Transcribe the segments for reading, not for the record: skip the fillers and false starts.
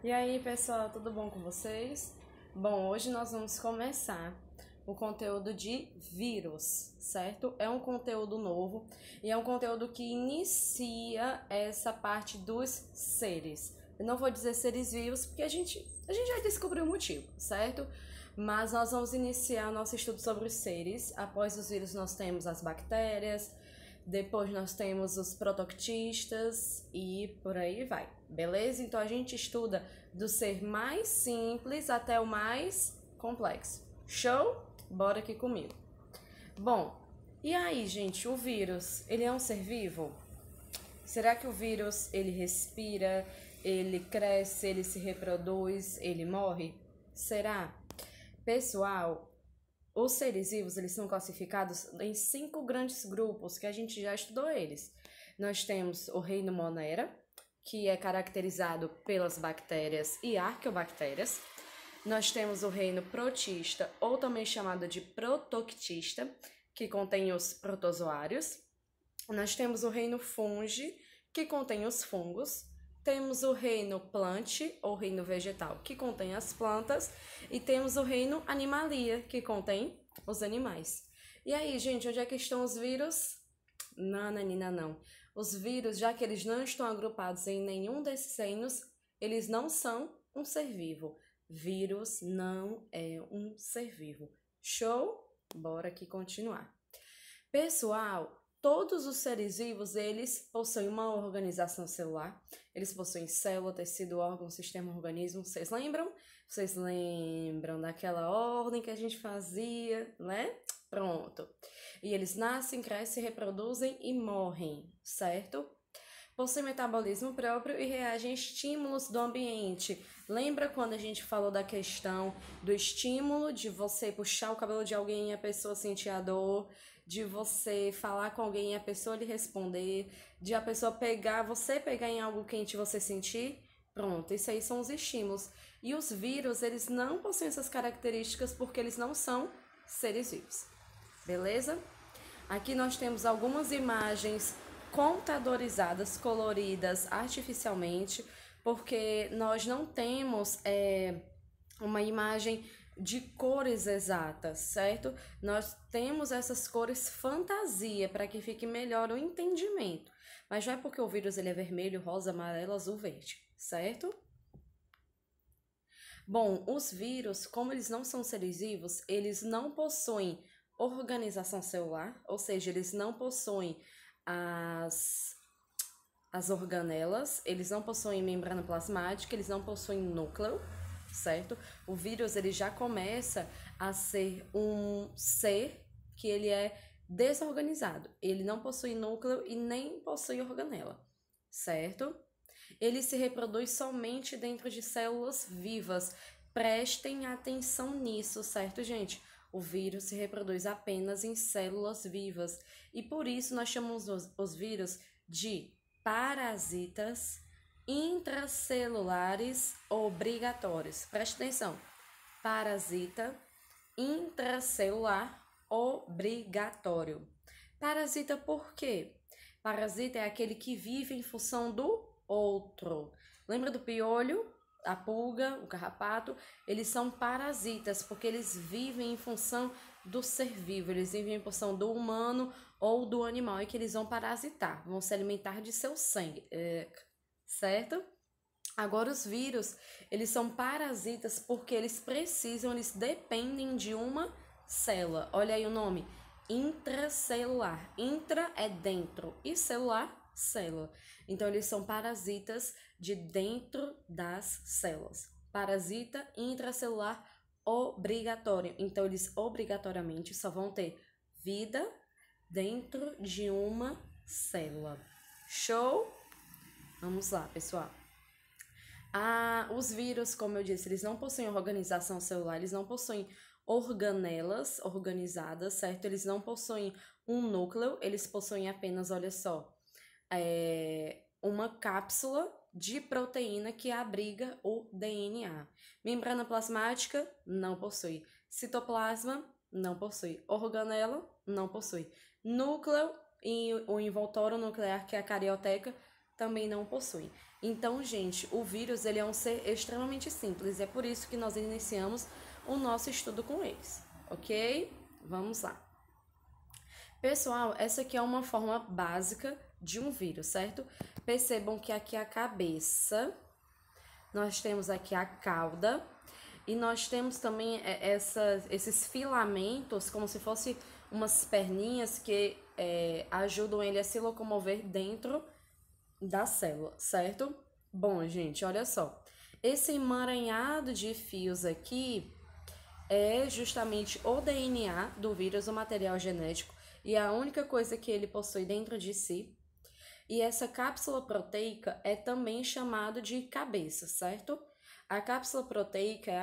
E aí, pessoal, tudo bom com vocês? Bom, hoje nós vamos começar o conteúdo de vírus, certo? É um conteúdo novo e é um conteúdo que inicia essa parte dos seres. Eu não vou dizer seres vivos porque a gente já descobriu o motivo, certo? Mas nós vamos iniciar o nosso estudo sobre os seres. Após os vírus, nós temos as bactérias, depois nós temos os protoctistas e por aí vai, beleza? Então a gente estuda do ser mais simples até o mais complexo. Show? Bora aqui comigo. Bom, e aí, gente, o vírus, ele é um ser vivo? Será que o vírus, ele respira, ele cresce, ele se reproduz, ele morre? Será? Pessoal, os seres vivos, eles são classificados em 5 grandes grupos, que a gente já estudou eles. Nós temos o reino Monera, que é caracterizado pelas bactérias e arqueobactérias. Nós temos o reino protista, ou também chamado de protoctista, que contém os protozoários. Nós temos o reino fungi, que contém os fungos. Temos o reino plante, ou reino vegetal, que contém as plantas. E temos o reino animalia, que contém os animais. E aí, gente, onde é que estão os vírus? Não, Nanina, não. Os vírus, já que eles não estão agrupados em nenhum desses reinos, eles não são um ser vivo. Vírus não é um ser vivo. Show? Bora aqui continuar. Pessoal, todos os seres vivos, eles possuem uma organização celular. Eles possuem célula, tecido, órgão, sistema, organismo. Vocês lembram? Vocês lembram daquela ordem que a gente fazia, né? Pronto. E eles nascem, crescem, reproduzem e morrem, certo? Possuem metabolismo próprio e reagem a estímulos do ambiente. Lembra quando a gente falou da questão do estímulo, de você puxar o cabelo de alguém e a pessoa sentir a dor, de você falar com alguém e a pessoa lhe responder, de a pessoa pegar, você pegar em algo quente e você sentir? Pronto, isso aí são os estímulos. E os vírus, eles não possuem essas características porque eles não são seres vivos. Beleza? Aqui nós temos algumas imagens computadorizadas, coloridas artificialmente, porque nós não temos uma imagem de cores exatas, certo? Nós temos essas cores fantasia para que fique melhor o entendimento. Mas não é porque o vírus ele é vermelho, rosa, amarelo, azul, verde, certo? Bom, os vírus, como eles não são seres vivos, eles não possuem organização celular, ou seja, eles não possuem as organelas, eles não possuem membrana plasmática, eles não possuem núcleo, certo? O vírus ele já começa a ser um ser que ele é desorganizado. Ele não possui núcleo e nem possui organela, certo? Ele se reproduz somente dentro de células vivas. Prestem atenção nisso, certo, gente? O vírus se reproduz apenas em células vivas e por isso nós chamamos os vírus de parasitas intracelulares obrigatórios. Preste atenção. Parasita intracelular obrigatório. Parasita por quê? Parasita é aquele que vive em função do outro. Lembra do piolho? A pulga, o carrapato, eles são parasitas, porque eles vivem em função do ser vivo, eles vivem em função do humano ou do animal, e que eles vão parasitar, vão se alimentar de seu sangue, certo? Agora os vírus, eles são parasitas porque eles dependem de uma célula. Olha aí o nome, intracelular. Intra é dentro e celular, célula. Então, eles são parasitas de dentro das células. Parasita intracelular obrigatório. Então, eles obrigatoriamente só vão ter vida dentro de uma célula. Show? Vamos lá, pessoal. Os vírus, como eu disse, eles não possuem organização celular, eles não possuem organelas organizadas, certo? Eles não possuem um núcleo, eles possuem apenas, olha só, uma cápsula de proteína que abriga o DNA. Membrana plasmática, não possui. Citoplasma, não possui. Organela, não possui. Núcleo e o envoltório nuclear, que é a carioteca, também não possui. Então, gente, o vírus ele é um ser extremamente simples. É por isso que nós iniciamos o nosso estudo com eles, ok? Vamos lá. Pessoal, essa aqui é uma forma básica de um vírus, certo? Percebam que aqui é a cabeça, nós temos aqui a cauda e nós temos também esses filamentos, como se fossem umas perninhas que ajudam ele a se locomover dentro da célula, certo? Bom, gente, olha só. Esse emaranhado de fios aqui é justamente o DNA do vírus, o material genético, e a única coisa que ele possui dentro de si. E essa cápsula proteica é também chamado de cabeça, certo? A cápsula proteica é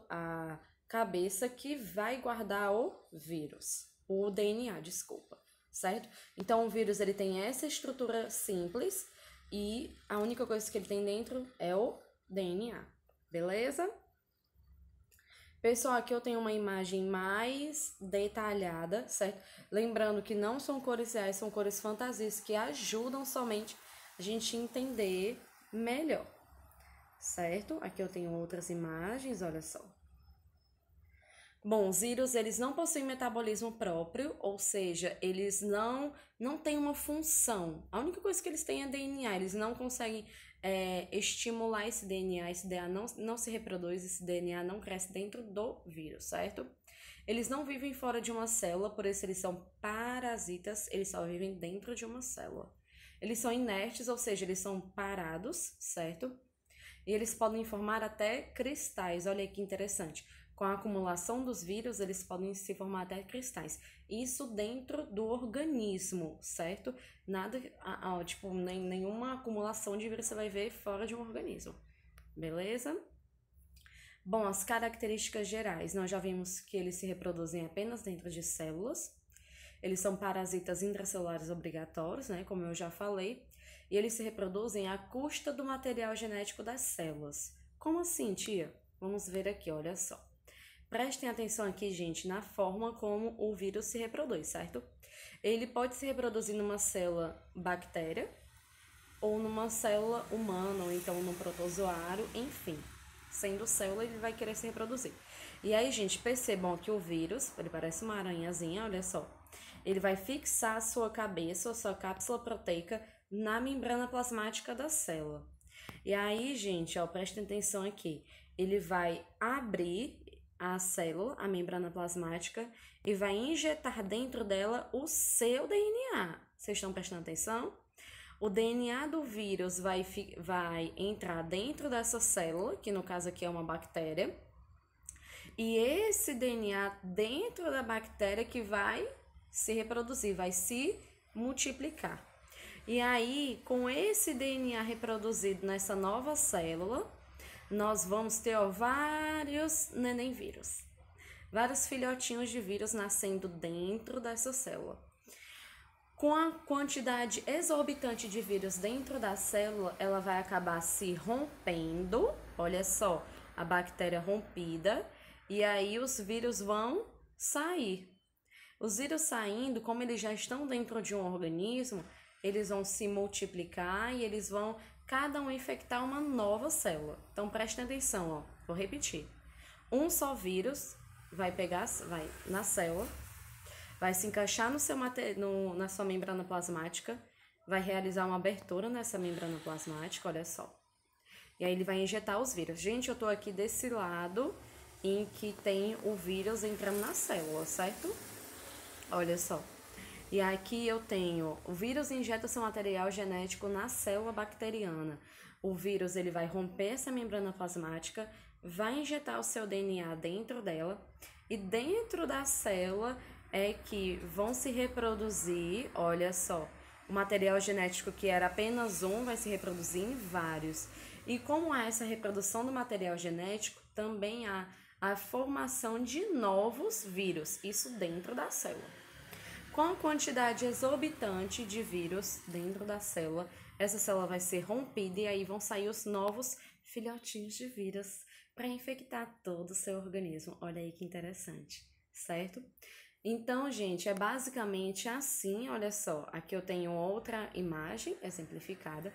a cabeça que vai guardar o vírus, o DNA, desculpa, certo? Então o vírus ele tem essa estrutura simples e a única coisa que ele tem dentro é o DNA, beleza? Pessoal, aqui eu tenho uma imagem mais detalhada, certo? Lembrando que não são cores reais, são cores fantasias que ajudam somente a gente entender melhor, certo? Aqui eu tenho outras imagens, olha só. Bom, os vírus, eles não possuem metabolismo próprio, ou seja, eles não têm uma função. A única coisa que eles têm é DNA, eles não conseguem estimular esse DNA não se reproduz, esse DNA não cresce dentro do vírus, certo? Eles não vivem fora de uma célula, por isso eles são parasitas, eles só vivem dentro de uma célula. Eles são inertes, ou seja, eles são parados, certo? E eles podem formar até cristais, olha aí que interessante. Com a acumulação dos vírus, eles podem se formar até cristais. Isso dentro do organismo, certo? Nada, tipo, nenhuma acumulação de vírus você vai ver fora de um organismo. Beleza? Bom, as características gerais. Nós já vimos que eles se reproduzem apenas dentro de células. Eles são parasitas intracelulares obrigatórios, né? Como eu já falei. E eles se reproduzem à custa do material genético das células. Como assim, tia? Vamos ver aqui, olha só. Prestem atenção aqui, gente, na forma como o vírus se reproduz, certo? Ele pode se reproduzir numa célula bactéria ou numa célula humana, ou então num protozoário, enfim. Sendo célula, ele vai querer se reproduzir. E aí, gente, percebam que o vírus, ele parece uma aranhazinha, olha só. Ele vai fixar a sua cabeça, a sua cápsula proteica, na membrana plasmática da célula. E aí, gente, ó, prestem atenção aqui. Ele vai abrir a célula, a membrana plasmática, e vai injetar dentro dela o seu DNA. Vocês estão prestando atenção? O DNA do vírus vai entrar dentro dessa célula, que no caso aqui é uma bactéria, e esse DNA dentro da bactéria que vai se reproduzir, vai se multiplicar. E aí, com esse DNA reproduzido nessa nova célula, nós vamos ter vários neném vírus, vários filhotinhos de vírus nascendo dentro dessa célula. Com a quantidade exorbitante de vírus dentro da célula, ela vai acabar se rompendo, olha só, a bactéria rompida, e aí os vírus vão sair. Os vírus saindo, como eles já estão dentro de um organismo, eles vão se multiplicar e eles vão cada um infectar uma nova célula. Então, prestem atenção, ó. Vou repetir. Um só vírus vai na célula, vai se encaixar na sua membrana plasmática, vai realizar uma abertura nessa membrana plasmática, olha só. E aí ele vai injetar os vírus. Gente, eu tô aqui desse lado em que tem o vírus entrando na célula, certo? Olha só. E aqui eu tenho, o vírus injeta seu material genético na célula bacteriana. O vírus ele vai romper essa membrana plasmática, vai injetar o seu DNA dentro dela e dentro da célula é que vão se reproduzir, olha só, o material genético que era apenas um vai se reproduzir em vários. E como há essa reprodução do material genético, também há a formação de novos vírus, isso dentro da célula. Com a quantidade exorbitante de vírus dentro da célula, essa célula vai ser rompida e aí vão sair os novos filhotinhos de vírus para infectar todo o seu organismo. Olha aí que interessante, certo? Então, gente, é basicamente assim, olha só. Aqui eu tenho outra imagem exemplificada.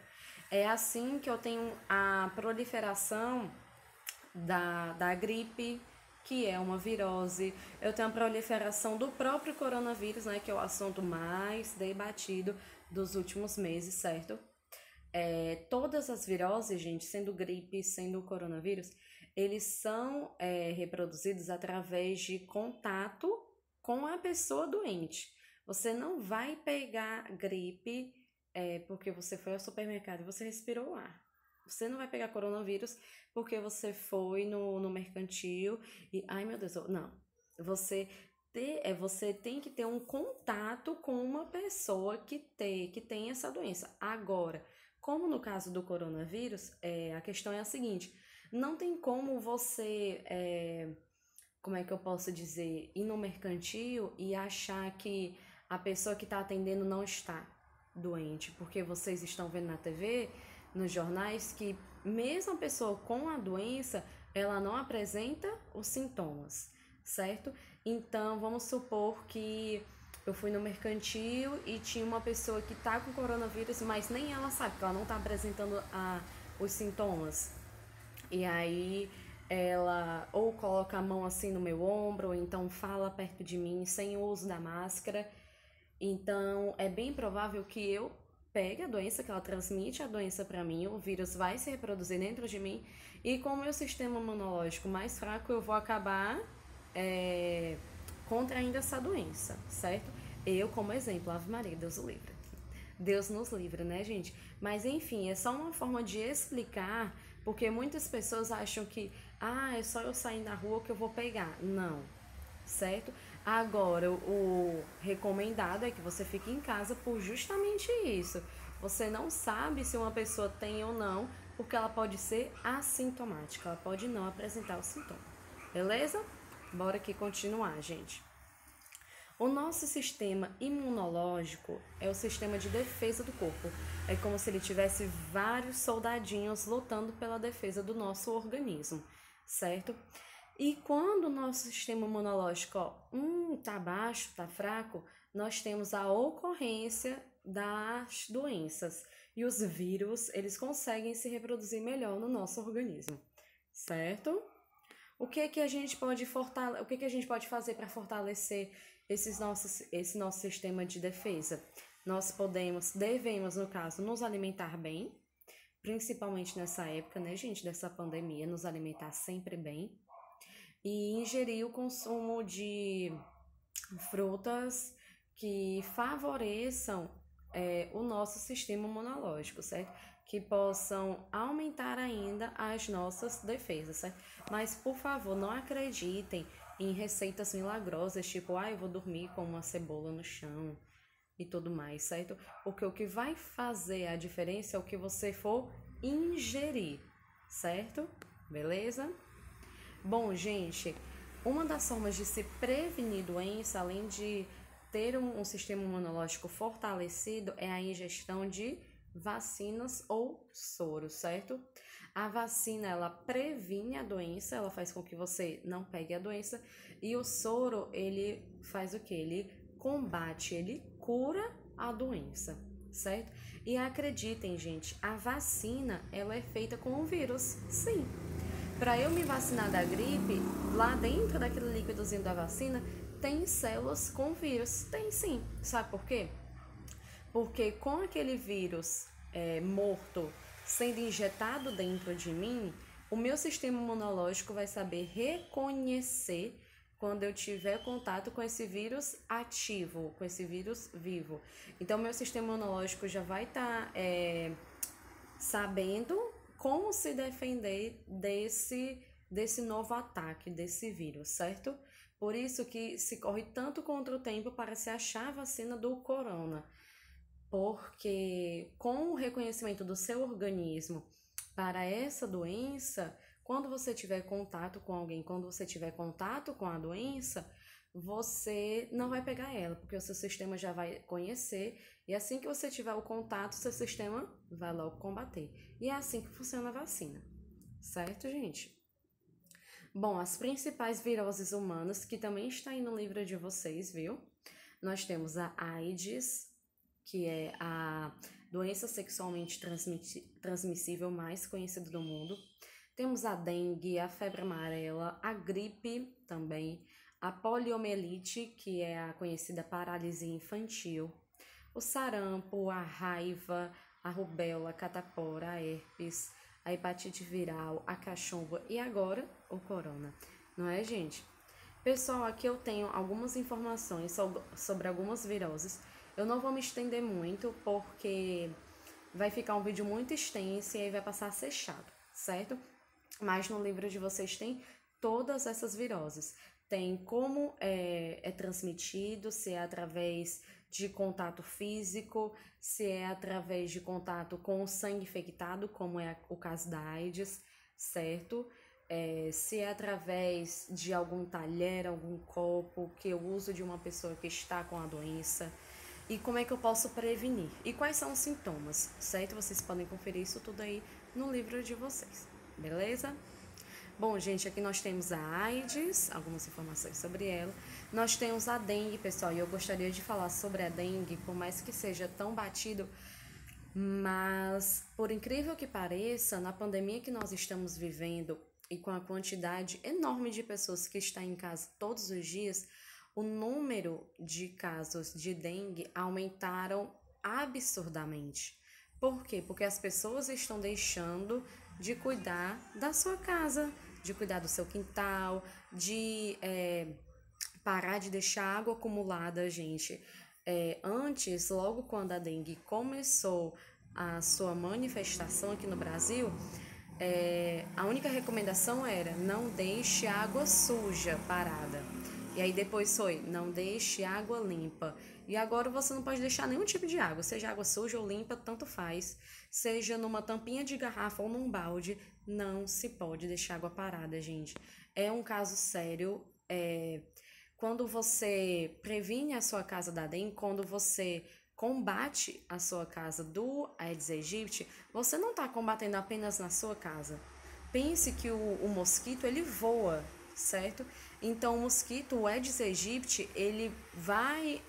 É assim que eu tenho a proliferação da gripe, que é uma virose. Eu tenho a proliferação do próprio coronavírus, né, que é o assunto mais debatido dos últimos meses, certo? Todas as viroses, gente, sendo gripe, sendo coronavírus, eles são reproduzidos através de contato com a pessoa doente. Você não vai pegar gripe porque você foi ao supermercado e você respirou o ar. Você não vai pegar coronavírus porque você foi no mercantil e, ai meu Deus, não. Você você tem que ter um contato com uma pessoa que tem essa doença. Agora, como no caso do coronavírus, a questão é a seguinte: não tem como você, como é que eu posso dizer, ir no mercantil e achar que a pessoa que está atendendo não está doente, porque vocês estão vendo na TV, nos jornais, que mesmo a pessoa com a doença, ela não apresenta os sintomas, certo? Então, vamos supor que eu fui no mercantil e tinha uma pessoa que tá com coronavírus, mas nem ela sabe, porque ela não tá apresentando os sintomas. E aí ela ou coloca a mão assim no meu ombro, ou então fala perto de mim sem o uso da máscara. Então é bem provável que eu pegue a doença, que ela transmite a doença para mim, o vírus vai se reproduzir dentro de mim, e com o meu sistema imunológico mais fraco, eu vou acabar é, contraindo essa doença, certo? Eu, como exemplo, Ave Maria, Deus o livre. Deus nos livre, né, gente? Mas enfim, é só uma forma de explicar, porque muitas pessoas acham que, é só eu sair na rua que eu vou pegar. Não, certo? Agora, o recomendado é que você fique em casa por justamente isso. Você não sabe se uma pessoa tem ou não, porque ela pode ser assintomática, ela pode não apresentar o sintoma. Beleza? Bora aqui continuar, gente. O nosso sistema imunológico é o sistema de defesa do corpo. É como se ele tivesse vários soldadinhos lutando pela defesa do nosso organismo, certo? E quando o nosso sistema imunológico, tá baixo, tá fraco, nós temos a ocorrência das doenças. E os vírus, eles conseguem se reproduzir melhor no nosso organismo, certo? O que que a gente pode o que que a gente pode fazer para fortalecer esse nosso sistema de defesa? Nós devemos, no caso, nos alimentar bem, principalmente nessa época, né, gente, dessa pandemia, nos alimentar sempre bem e ingerir o consumo de frutas que favoreçam o nosso sistema imunológico, certo? Que possam aumentar ainda as nossas defesas, certo? Mas, por favor, não acreditem em receitas milagrosas, tipo, eu vou dormir com uma cebola no chão e tudo mais, certo? Porque o que vai fazer a diferença é o que você for ingerir, certo? Beleza? Bom, gente, uma das formas de se prevenir doença, além de ter um sistema imunológico fortalecido, é a ingestão de vacinas ou soro, certo? A vacina, ela previne a doença, ela faz com que você não pegue a doença, e o soro, ele faz o quê? Ele combate, ele cura a doença, certo? E acreditem, gente, a vacina, ela é feita com o vírus, sim. Para eu me vacinar da gripe, lá dentro daquele líquidozinho da vacina, tem células com vírus. Tem sim. Sabe por quê? Porque com aquele vírus morto sendo injetado dentro de mim, o meu sistema imunológico vai saber reconhecer quando eu tiver contato com esse vírus ativo, com esse vírus vivo. Então, meu sistema imunológico já vai estar sabendo como se defender desse novo ataque, desse vírus, certo? Por isso que se corre tanto contra o tempo para se achar a vacina do corona. Porque com o reconhecimento do seu organismo para essa doença, quando você tiver contato com alguém, quando você tiver contato com a doença, você não vai pegar ela, porque o seu sistema já vai conhecer, e assim que você tiver o contato, seu sistema vai logo combater. E é assim que funciona a vacina, certo, gente? Bom, as principais viroses humanas, que também está aí no livro de vocês, viu? Nós temos a AIDS, que é doença sexualmente transmissível mais conhecida do mundo. Temos a dengue, a febre amarela, a gripe também, a poliomielite, que é a conhecida paralisia infantil, o sarampo, a raiva, a rubéola, a catapora, a herpes, a hepatite viral, a cachumba e agora o corona. Não é, gente? Pessoal, aqui eu tenho algumas informações sobre algumas viroses. Eu não vou me estender muito porque vai ficar um vídeo muito extenso e aí vai passar a ser chato, certo? Mas no livro de vocês tem todas essas viroses. Tem como é transmitido, se é através de contato físico, se é através de contato com o sangue infectado, como é o caso da AIDS, certo? Se é através de algum talher, algum copo que eu uso de uma pessoa que está com a doença. E como é que eu posso prevenir? E quais são os sintomas, certo? Vocês podem conferir isso tudo aí no livro de vocês, beleza? Bom, gente, aqui nós temos a AIDS, algumas informações sobre ela. Nós temos a dengue, pessoal, e eu gostaria de falar sobre a dengue, por mais que seja tão batido, mas, por incrível que pareça, na pandemia que nós estamos vivendo e com a quantidade enorme de pessoas que estão em casa todos os dias, o número de casos de dengue aumentaram absurdamente. Por quê? Porque as pessoas estão deixando de cuidar da sua casa, de cuidar do seu quintal, de parar de deixar água acumulada, gente. Antes, logo quando a dengue começou a sua manifestação aqui no Brasil, a única recomendação era não deixe água suja parada. E aí depois foi, não deixe água limpa. E agora você não pode deixar nenhum tipo de água, seja água suja ou limpa, tanto faz. Seja numa tampinha de garrafa ou num balde, não se pode deixar água parada, gente. É um caso sério. Quando você previne a sua casa da dengue, quando você combate a sua casa do Aedes aegypti, você não está combatendo apenas na sua casa. Pense que o mosquito, ele voa, certo? Então, o mosquito, o Aedes aegypti, ele vai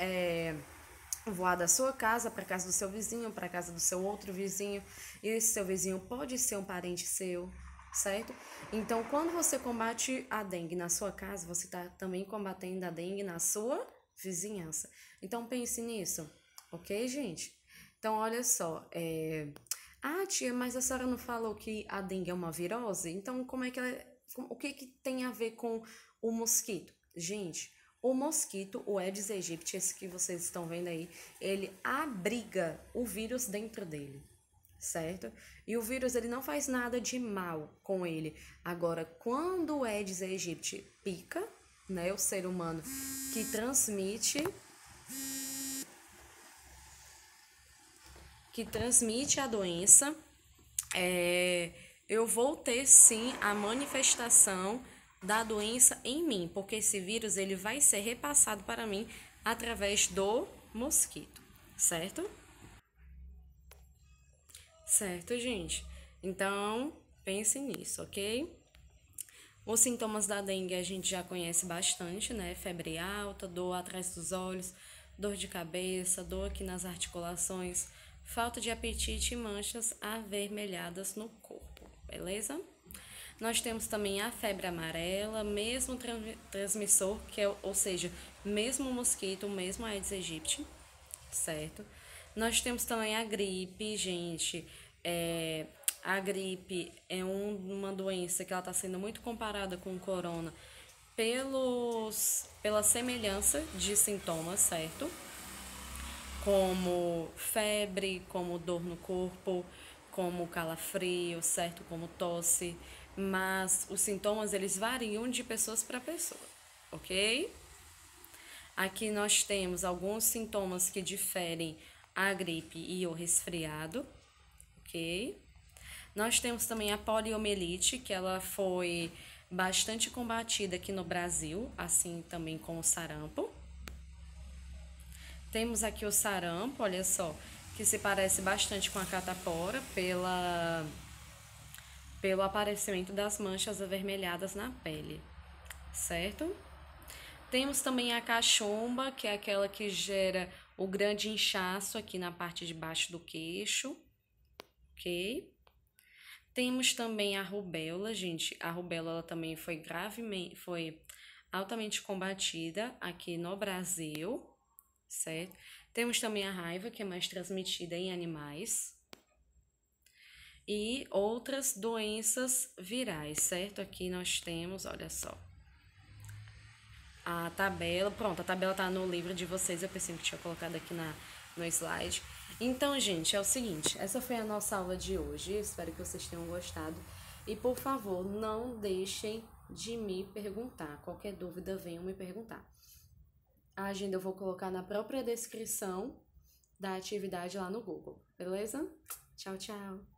voar da sua casa para a casa do seu vizinho, para a casa do seu outro vizinho, e esse seu vizinho pode ser um parente seu, certo? Então, quando você combate a dengue na sua casa, você está também combatendo a dengue na sua vizinhança. Então, pense nisso, ok, gente? Então, olha só, Ah, tia, mas a senhora não falou que a dengue é uma virose? Então, como é que o que tem a ver com o mosquito? Gente, o mosquito, o Aedes aegypti, esse que vocês estão vendo aí, ele abriga o vírus dentro dele, certo? E o vírus, ele não faz nada de mal com ele. Agora, quando o Aedes aegypti pica, né, o ser humano que transmite a doença, eu vou ter sim a manifestação da doença em mim, porque esse vírus ele vai ser repassado para mim através do mosquito, certo? Certo, gente? Então, pense nisso, ok? Os sintomas da dengue a gente já conhece bastante, né? Febre alta, dor atrás dos olhos, dor de cabeça, dor aqui nas articulações, falta de apetite e manchas avermelhadas no corpo, beleza? Nós temos também a febre amarela, mesmo transmissor, ou seja, mesmo mosquito, mesmo Aedes aegypti, certo? Nós temos também a gripe, gente. A gripe é uma doença que ela está sendo muito comparada com o corona pela semelhança de sintomas, certo? Como febre, como dor no corpo, como calafrio, certo? Como tosse, mas os sintomas eles variam de pessoas para pessoa, ok? Aqui nós temos alguns sintomas que diferem a gripe e o resfriado, ok? Nós temos também a poliomielite, que ela foi bastante combatida aqui no Brasil, assim também com o sarampo. Temos aqui o sarampo, olha só, que se parece bastante com a catapora pelo aparecimento das manchas avermelhadas na pele, certo? Temos também a cachumba, que é aquela que gera o grande inchaço aqui na parte de baixo do queixo, ok? Temos também a rubéola, gente. A rubéola ela também foi altamente combatida aqui no Brasil, certo? Temos também a raiva, que é mais transmitida em animais. E outras doenças virais, certo? Aqui nós temos, olha só, a tabela. Pronto, a tabela tá no livro de vocês, eu pensei que tinha colocado aqui no slide. Então, gente, é o seguinte, essa foi a nossa aula de hoje, espero que vocês tenham gostado. E, por favor, não deixem de me perguntar, qualquer dúvida venham me perguntar. A agenda eu vou colocar na própria descrição da atividade lá no Google, beleza? Tchau, tchau!